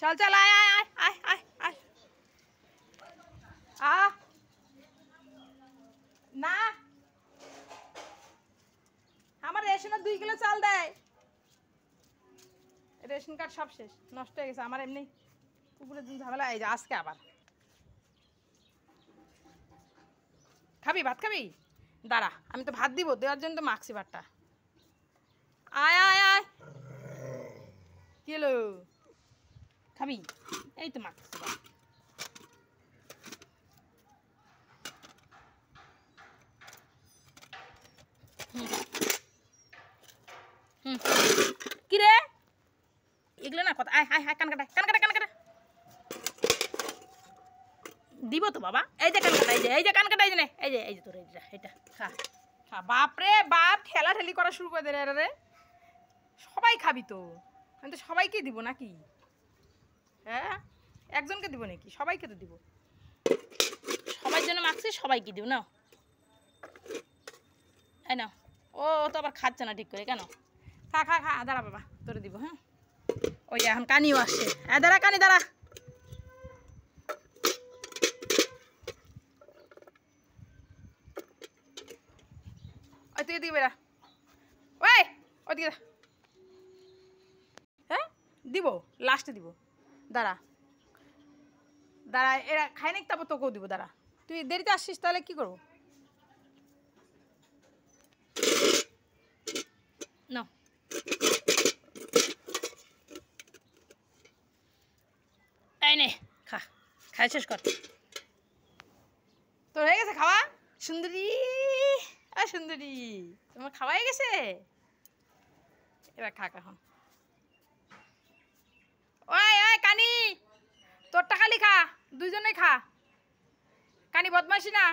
चल चल आय आय आय आय आय आय आ ना আমার রেশনের 2 কিলো চাল দেয় রেশন কার্ড সব শেষ নষ্ট হয়ে গেছে আমার এমনি কুকুরের দিন ঝামেলা এই যে আজকে আবার খাবি ভাত খাবি দাঁড়া আমি তো ভাত দিব দেওয়ার জন্য তো মাখছি ভাতটা আয় আয় আয় কি হলো খাবি এই তো মাখছি ভাত কি রে এগুলো না কথা আয় হায় হায় কান কাটা দিব তো বাবা এই যে কান কাটা এই যে কান কাটা এই যে তোর এইটা খা খা বাপ রে বাপ ঠেলা ঠেলি করা শুরু করে দে রে সবাই খাবি তো আমি তো সবাইকে দিব নাকি হ্যাঁ একজনকে দিব নাকি সবাইকে তো দিব সবার জন্য মাখছি সবাইকে দিব না এই না ও তো আবার খাচ্ছে না ঠিক করে কেন খা খা খা দাঁড়া বাবা তোরে দিব হ্যাঁ ওই এখন কানিও আসছে হ্যাঁ দাঁড়া কানি দাঁড়া ওই তুই দিকে বেড়া ওই ওইদিকে হ্যাঁ দিব লাস্টে দিব দাঁড়া দাঁড়া এরা খাই নাকি তারপর তোকেও দিব দাঁড়া তুই দেরিতে আসছিস তাহলে কি করবো না এই নে খা খাই শেষ কর তোর হয়ে গেছে খাওয়া সুন্দরী সুন্দরী তোমার খাওয়া হয়ে গেছে এবার খা এখন ওই ওই কানি তোরটা খালি খা দুইজনে খা কানি বদমাইশি না